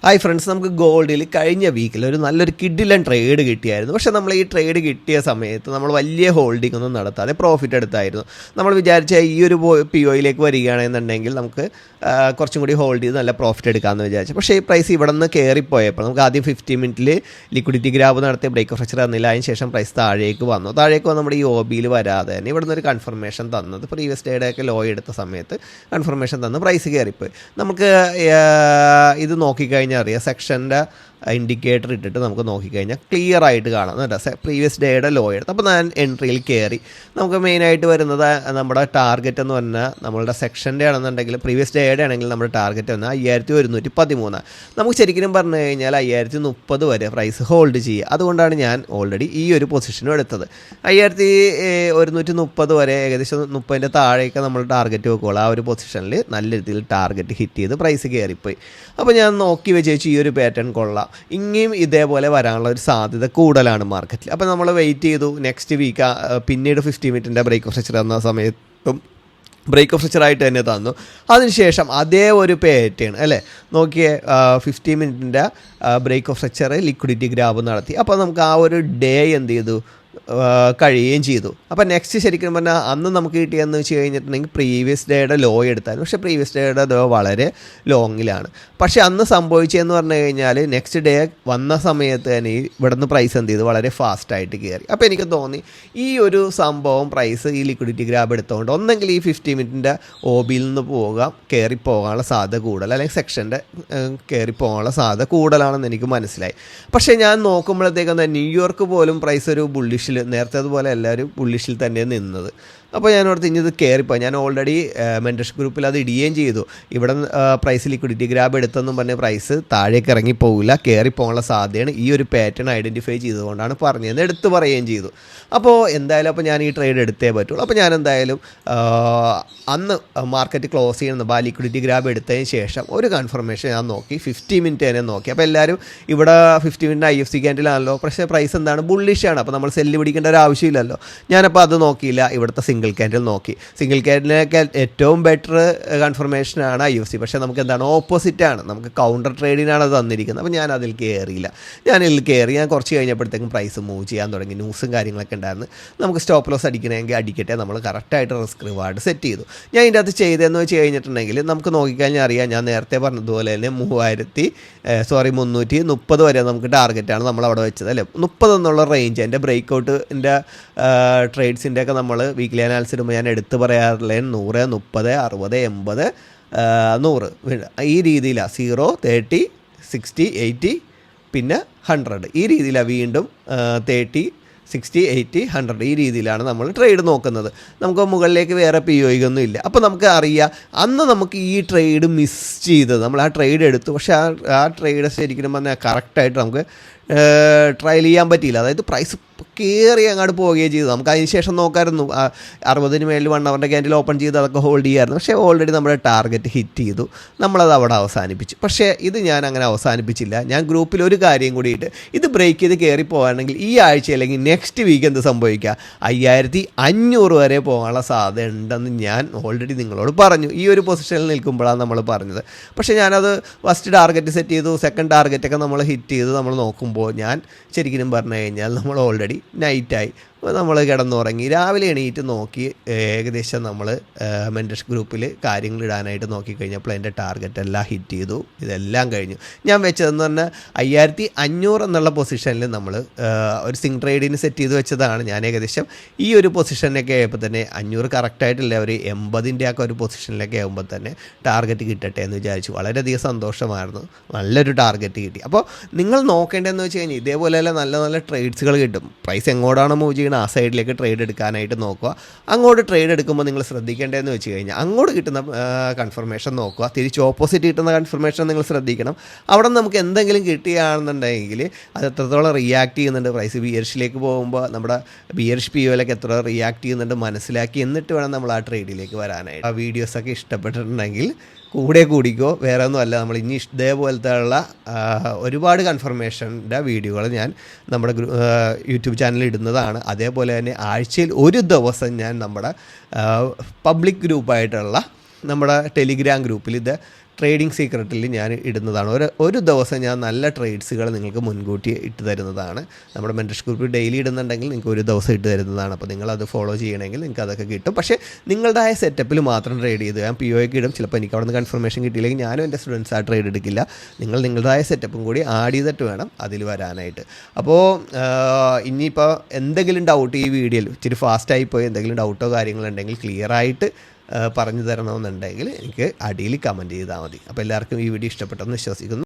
Hi friends, നമുക്ക് ഗോൾഡിൽ കഴിഞ്ഞ വീക്കിൽ ഒരു നല്ലൊരു കിഡിലൻ ട്രേഡ് കിട്ടിയായിരുന്നു. പക്ഷേ നമ്മൾ ഈ ട്രേഡ് കിട്ടിയ സമയത്ത് നമ്മൾ വലിയ ഹോൾഡിംഗ് ഒന്നും നടത്താതെ പ്രോഫിറ്റ് എടുത്തായിരുന്നു. നമ്മൾ വിചാരിച്ച ഈ ഒരു POയിലേക്ക് വരികയാണെന്നുണ്ടെങ്കിൽ നമുക്ക് കുറച്ചും കൂടി ഹോൾഡ് ചെയ്ത് നല്ല പ്രോഫിറ്റ് എടുക്കാമെന്ന് വിചാരിച്ചു. പക്ഷേ ഈ പ്രൈസ് ഇവിടെ നിന്ന് കയറിപ്പോയപ്പോൾ നമുക്ക് ആദ്യം 50 മിനിറ്റിൽ ലിക്വിഡിറ്റി ഗ്രാബ് നടത്തിയ ബ്രേക്ക് ഓഫ് സ്ട്രക്ചർ തന്നില്ല. അതിന് ശേഷം പ്രൈസ് താഴേക്ക് വന്നു നമ്മുടെ ഈ OBയിൽ വരാതെ തന്നെ ഇവിടെ നിന്നൊരു കൺഫർമേഷൻ തന്നത് പ്രീവിയസ് ഡേയുടെയൊക്കെ ലോ എടുത്ത സമയത്ത് കൺഫർമേഷൻ തന്ന് പ്രൈസ് കയറിപ്പോയി. നമുക്ക് ഇത് നോക്കിക്കഴിഞ്ഞാൽ അറിയാം, സെക്ഷൻ്റെ ഇൻഡിക്കേറ്റർ ഇട്ടിട്ട് നമുക്ക് നോക്കിക്കഴിഞ്ഞാൽ ക്ലിയർ ആയിട്ട് കാണാം കേട്ടോ, പ്രീവിയസ് ഡേയുടെ ലോ എടുത്ത്. അപ്പോൾ ഞാൻ എൻട്രിയിൽ കയറി. നമുക്ക് മെയിനായിട്ട് വരുന്നത് നമ്മുടെ ടാർഗറ്റ് എന്ന് പറഞ്ഞാൽ നമ്മളുടെ സെക്ഷൻ്റെ ആണെന്നുണ്ടെങ്കിൽ പ്രീവിയസ് ഡേയുടെ ആണെങ്കിൽ നമ്മുടെ ടാർഗറ്റ് വന്നാൽ 5113. നമുക്ക് ശരിക്കും പറഞ്ഞു കഴിഞ്ഞാൽ 5030 വരെ പ്രൈസ് ഹോൾഡ് ചെയ്യുക. അതുകൊണ്ടാണ് ഞാൻ ഓൾറെഡി ഈ ഒരു പൊസിഷനും എടുത്തത്. 5130 വരെ ഏകദേശം 30ൻ്റെ താഴേക്ക് നമ്മൾ ടാർഗറ്റ് വെക്കുകയുള്ളൂ. ആ ഒരു പൊസിഷനിൽ നല്ല രീതിയിൽ ടാർഗറ്റ് ഹിറ്റ് ചെയ്ത് പ്രൈസ് കയറിപ്പോയി. അപ്പോൾ ഞാൻ നോക്കി വെച്ച് ഈ ഒരു പാറ്റേൺ കൊള്ളാം, ഇനിയും ഇതേപോലെ വരാനുള്ള ഒരു സാധ്യത കൂടുതലാണ് മാർക്കറ്റിൽ. അപ്പോൾ നമ്മൾ വെയിറ്റ് ചെയ്തു. നെക്സ്റ്റ് വീക്ക് പിന്നീട് 50 മിനിറ്റിൻ്റെ ബ്രേക്ക് ഓഫ് സ്ട്രക്ചർ തന്ന സമയത്തും ബ്രേക്ക് ഓഫ് സ്ട്രക്ചറായിട്ട് തന്നെ തന്നു. അതിനുശേഷം അതേ ഒരു പാറ്റേൺ അല്ലേ നോക്കിയേ, 50 മിനിറ്റിൻ്റെ break of structure liquidity grab നടത്തി. അപ്പോൾ നമുക്ക് ആ ഒരു ഡേ എന്ത് ചെയ്തു, കഴിയുകയും ചെയ്തു. അപ്പോൾ നെക്സ്റ്റ് ശരിക്കും പറഞ്ഞാൽ അന്ന് നമുക്ക് കിട്ടിയെന്ന് വെച്ച് കഴിഞ്ഞിട്ടുണ്ടെങ്കിൽ പ്രീവിയസ് ഡേയുടെ ലോ എടുത്താലും, പക്ഷേ പ്രീവിയസ് ഡേയുടെ ലോ വളരെ ലോങ്ങിലാണ്. പക്ഷേ അന്ന് സംഭവിച്ചതെന്ന് പറഞ്ഞു കഴിഞ്ഞാൽ നെക്സ്റ്റ് ഡേ വന്ന സമയത്ത് തന്നെ ഇവിടെ നിന്ന് പ്രൈസ് എന്ത് ചെയ്തു, വളരെ ഫാസ്റ്റായിട്ട് കയറി. അപ്പോൾ എനിക്ക് തോന്നി ഈ ഒരു സംഭവം പ്രൈസ് ഈ ലിക്വിഡിറ്റി ഗ്രാബ് എടുത്തുകൊണ്ട് ഒന്നെങ്കിൽ ഈ 50 മിനിറ്റിൻ്റെ OBയിൽ നിന്ന് കയറിപ്പോകാനുള്ള സാധ്യത കൂടുതൽ, അല്ലെങ്കിൽ സെക്ഷൻ്റെ കയറിപ്പോകാനുള്ള സാധ്യത കൂടുതലാണെന്ന് എനിക്ക് മനസ്സിലായി. പക്ഷേ ഞാൻ നോക്കുമ്പോഴത്തേക്കും ന്യൂയോർക്ക് പോലും പ്രൈസ് ഒരു ബുള്ളിഷിൽ, നേരത്തെ അതുപോലെ എല്ലാവരും ബുള്ളിഷിൽ തന്നെ നിന്നത്. അപ്പോൾ ഞാനോർത്ത് ഇനി ഇത് കയറിപ്പോയി. ഞാൻ ഓൾറെഡി മെൻറ്റർഷിപ്പ് ഗ്രൂപ്പിൽ അത് ഇടുകയും ചെയ്തു. ഇവിടെ പ്രൈസ് ലിക്വിഡിറ്റി ഗ്രാബ് എടുത്തെന്നും പറഞ്ഞ പ്രൈസ് താഴേക്ക് ഇറങ്ങിപ്പോകില്ല, കയറിപ്പോകാനുള്ള സാധ്യതയാണ് ഈ ഒരു പാറ്റേൺ ഐഡൻറ്റിഫൈ ചെയ്തുകൊണ്ടാണ് പറഞ്ഞതെന്ന് എടുത്തു പറയുകയും ചെയ്തു. അപ്പോൾ എന്തായാലും ഞാൻ ഈ ട്രേഡ് എടുത്തേ പറ്റുള്ളൂ. അപ്പോൾ ഞാൻ എന്തായാലും അന്ന് മാർക്കറ്റ് ക്ലോസ് ചെയ്യുന്ന ലിക്വിഡിറ്റി ഗ്രാബ് എടുത്തതിന് ശേഷം ഒരു കൺഫർമേഷൻ ഞാൻ നോക്കി, 50 മിനിറ്റ് തന്നെ നോക്കി. അപ്പോൾ എല്ലാവരും ഇവിടെ 50 മിനിറ്റ് IFC ക്യാൻഡിലാണല്ലോ, പക്ഷേ പ്രൈസ് എന്താണ്, ബുള്ളിഷാണ്. അപ്പോൾ നമ്മൾ സെല്ല് പിടിക്കേണ്ട ഒരു ആവശ്യമില്ലല്ലോ. ഞാനപ്പോൾ അത് നോക്കിയില്ല, ഇവിടുത്തെ സിംഗിൾ ക്യാൻഡിൽ നോക്കി. സിംഗിൾ ക്യാൻഡിലിനേക്കാൾ ഏറ്റവും ബെറ്റർ കൺഫർമേഷനാണ് IFC. പക്ഷേ നമുക്ക് എന്താണ്, ഓപ്പോസിറ്റാണ്, നമുക്ക് കൗണ്ടർ ട്രേഡിനാണ് അത് തന്നിരിക്കുന്നത്. അപ്പോൾ ഞാൻ അതിൽ കയറിയില്ല. ഞാൻ കുറച്ച് കഴിഞ്ഞപ്പോഴത്തേക്കും പ്രൈസ് മൂവ് ചെയ്യാൻ തുടങ്ങി. ന്യൂസും കാര്യങ്ങളൊക്കെ ഉണ്ടായിരുന്നു. നമുക്ക് സ്റ്റോപ്പ് ലോസ് അടിക്കണമെങ്കിൽ അടിക്കട്ടെ, നമ്മൾ കറക്റ്റായിട്ട് റിസ്ക് റിവാർഡ് സെറ്റ് ചെയ്തു. ഞാൻ ഇതിൻ്റെ അകത്ത് ചെയ്തതെന്ന് വെച്ച് കഴിഞ്ഞിട്ടുണ്ടെങ്കിൽ നമുക്ക് നോക്കിക്കഴിഞ്ഞാൽ അറിയാം, ഞാൻ നേരത്തെ പറഞ്ഞതുപോലെ തന്നെ 330 വരെ നമുക്ക് ടാർഗറ്റാണ് നമ്മൾ അവിടെ വെച്ചത് അല്ലേ. 30 എന്നുള്ള റേഞ്ച് എൻ്റെ ബ്രേക്ക് ഔട്ടിൻ്റെ ട്രേഡ്സിൻ്റെ ഒക്കെ നമ്മൾ വീക്ക്ലി അനാലിസിസ് ഇടുമ്പോൾ ഞാൻ എടുത്ത് പറയാറില്ല, 100, 30, 60, 80, 100 ഈ രീതിയിലാണ്. 0, 30, 60, 80 പിന്നെ 100 ഈ രീതിയിലാണ്. വീണ്ടും 30, 60, 80, 100 ഈ രീതിയിലാണ് നമ്മൾ ട്രേഡ് നോക്കുന്നത്. നമുക്ക് മുകളിലേക്ക് വേറെ POയൊന്നും ഇല്ല. അപ്പോൾ നമുക്ക് അറിയാം, അന്ന് നമുക്ക് ഈ ട്രേഡ് മിസ് ചെയ്തത്, നമ്മൾ ആ ട്രേഡ് എടുത്തു, പക്ഷേ ആ ട്രേഡ് ശരിക്കും പറഞ്ഞാൽ കറക്റ്റായിട്ട് നമുക്ക് ട്രയൽ ചെയ്യാൻ പറ്റിയില്ല. അതായത് പ്രൈസ് കയറി അങ്ങോട്ട് പോവുകയും ചെയ്തു. നമുക്ക് അതിന് ശേഷം നോക്കാമായിരുന്നു, 60 മേലിൽ 1 അവറിൻ്റെ ക്യാൻഡിൽ ഓപ്പൺ ചെയ്ത് അതൊക്കെ ഹോൾഡ് ചെയ്യാമായിരുന്നു. പക്ഷേ ഓൾറെഡി നമ്മുടെ ടാർഗറ്റ് ഹിറ്റ് ചെയ്തു, നമ്മളത് അവിടെ അവസാനിപ്പിച്ചു. പക്ഷേ ഇത് ഞാൻ അങ്ങനെ അവസാനിപ്പിച്ചില്ല. ഞാൻ ഗ്രൂപ്പിൽ ഒരു കാര്യം കൂടിയിട്ട്, ഇത് ബ്രേക്ക് ചെയ്ത് കയറി പോകാണെങ്കിൽ ഈ ആഴ്ച അല്ലെങ്കിൽ നെക്സ്റ്റ് വീക്ക് എന്ത് സംഭവിക്കുക, 5500 വരെ പോകാനുള്ള സാധ്യത ഉണ്ടെന്ന് ഞാൻ ഓൾറെഡി നിങ്ങളോട് പറഞ്ഞു. ഈ ഒരു പൊസിഷനിൽ നിൽക്കുമ്പോഴാണ് നമ്മൾ പറഞ്ഞത്. പക്ഷേ ഞാനത് ഫസ്റ്റ് ടാർഗറ്റ് സെറ്റ് ചെയ്തു, സെക്കൻഡ് ടാർഗറ്റൊക്കെ നമ്മൾ ഹിറ്റ് ചെയ്ത് നമ്മൾ നോക്കുമ്പോൾ ഞാൻ ശരിക്കും പറഞ്ഞു കഴിഞ്ഞാൽ നമ്മൾ ഓൾറെഡി നൈറ്റായി, നമ്മൾ കിടന്നുറങ്ങി. രാവിലെ എണീറ്റ് നോക്കി, ഏകദേശം നമ്മൾ മെൻറ്റർഷിപ്പ് ഗ്രൂപ്പിൽ കാര്യങ്ങൾ ഇടാനായിട്ട് നോക്കിക്കഴിഞ്ഞപ്പോൾ എൻ്റെ ടാർഗറ്റ് എല്ലാം ഹിറ്റ് ചെയ്തു. ഇതെല്ലാം കഴിഞ്ഞു. ഞാൻ വെച്ചതെന്ന് പറഞ്ഞാൽ 5500 എന്നുള്ള പൊസിഷനിൽ നമ്മൾ ഒരു സിംഗ് ട്രേഡിന് സെറ്റ് ചെയ്ത് വെച്ചതാണ്. ഞാൻ ഏകദേശം ഈ ഒരു പൊസിഷനിലൊക്കെ ആയപ്പോൾ തന്നെ 500 കറക്റ്റായിട്ടില്ല, ഒരു 80ൻ്റെ ഒക്കെ ഒരു പൊസിഷനിലൊക്കെ ആകുമ്പോൾ തന്നെ ടാർഗറ്റ് കിട്ടട്ടെ എന്ന് വിചാരിച്ചു. വളരെയധികം സന്തോഷമായിരുന്നു, നല്ലൊരു ടാർഗറ്റ് കിട്ടി. അപ്പോൾ നിങ്ങൾ നോക്കേണ്ടതെന്ന് വെച്ച് കഴിഞ്ഞാൽ ഇതേപോലെ നല്ല നല്ല ട്രേഡ്സുകൾ കിട്ടും. പ്രൈസ് എങ്ങോട്ടാണ് മൂവ് ചെയ്യുന്നത് ആ സൈഡിലേക്ക് ട്രേഡ് എടുക്കാനായിട്ട് നോക്കുക. അങ്ങോട്ട് ട്രേഡ് എടുക്കുമ്പോൾ നിങ്ങൾ ശ്രദ്ധിക്കേണ്ടതെന്ന് വെച്ച് കഴിഞ്ഞാൽ അങ്ങോട്ട് കിട്ടുന്ന കൺഫർമേഷൻ നോക്കുക, തിരിച്ച് ഓപ്പോസിറ്റ് കിട്ടുന്ന കൺഫർമേഷൻ നിങ്ങൾ ശ്രദ്ധിക്കണം. അവിടെ നമുക്ക് എന്തെങ്കിലും കിട്ടുകയാണെന്നുണ്ടെങ്കിൽ അത് എത്രത്തോളം റിയാക്ട് ചെയ്യുന്നുണ്ട്, പ്രൈസ് ബിയർഷിലേക്ക് പോകുമ്പോൾ നമ്മുടെ ബിയർഷ് POയിലൊക്കെ എത്ര റിയാക്ട് ചെയ്യുന്നുണ്ട് മനസ്സിലാക്കി, എന്നിട്ട് വേണം നമ്മൾ ആ ട്രേഡിലേക്ക് വരാനായിട്ട്. ആ വീഡിയോസൊക്കെ ഇഷ്ടപ്പെട്ടിട്ടുണ്ടെങ്കിൽ കൂടെ കൂടിക്കോ, വേറെ ഒന്നുമല്ല. നമ്മൾ ഇനി ഇതേപോലത്തെ ഉള്ള ഒരുപാട് കൺഫർമേഷൻ്റെ വീഡിയോകൾ ഞാൻ നമ്മുടെ യൂട്യൂബ് ചാനലിൽ ഇടുന്നതാണ്. അതേപോലെ തന്നെ ആഴ്ചയിൽ ഒരു ദിവസം ഞാൻ നമ്മുടെ പബ്ലിക് ഗ്രൂപ്പായിട്ടുള്ള നമ്മുടെ ടെലിഗ്രാം ഗ്രൂപ്പിൽ ഇത് ട്രേഡിംഗ് സീക്രട്ടിൽ ഞാൻ ഇടുന്നതാണ്. ഒരു ദിവസം ഞാൻ നല്ല ട്രേഡ്സുകൾ നിങ്ങൾക്ക് മുൻകൂട്ടി ഇട്ട് തരുന്നതാണ്. നമ്മുടെ മെൻറ്റർഷിപ്പ് ഗ്രൂപ്പിൽ ഡെയിലി ഇടുന്നുണ്ടെങ്കിൽ നിങ്ങൾക്ക് ഒരു ദിവസം ഇട്ട് തരുന്നതാണ്. അപ്പോൾ നിങ്ങളത് ഫോളോ ചെയ്യണമെങ്കിൽ നിങ്ങൾക്ക് അതൊക്കെ കിട്ടും. പക്ഷേ നിങ്ങളുടേതായ സെറ്റപ്പിൽ മാത്രം ട്രേഡ് ചെയ്ത് ഞാൻ POയ്ക്ക് ഇടും. ചിലപ്പോൾ എനിക്ക് അവിടെ നിന്ന് കൺഫർമേഷൻ കിട്ടിയില്ലെങ്കിൽ ഞാനും എൻ്റെ സ്റ്റുഡൻസ് ആ ട്രേഡ് എടുക്കില്ല. നിങ്ങളുടേതായ സെറ്റപ്പും കൂടി ആഡ് ചെയ്തിട്ട് വേണം അതിൽ വരാനായിട്ട്. അപ്പോൾ ഇനിയിപ്പോൾ എന്തെങ്കിലും ഡൗട്ട് ഈ വീഡിയോയിൽ ഇച്ചിരി ഫാസ്റ്റായി പോയി എന്തെങ്കിലും ഡൗട്ടോ കാര്യങ്ങളുണ്ടെങ്കിൽ ക്ലിയറായിട്ട് പറഞ്ഞു തരണമെന്നുണ്ടെങ്കിൽ എനിക്ക് അടിയിൽ കമൻറ്റ് ചെയ്താൽ മതി. അപ്പോൾ എല്ലാവർക്കും ഈ വീഡിയോ ഇഷ്ടപ്പെട്ടെന്ന് വിശ്വസിക്കുന്നു.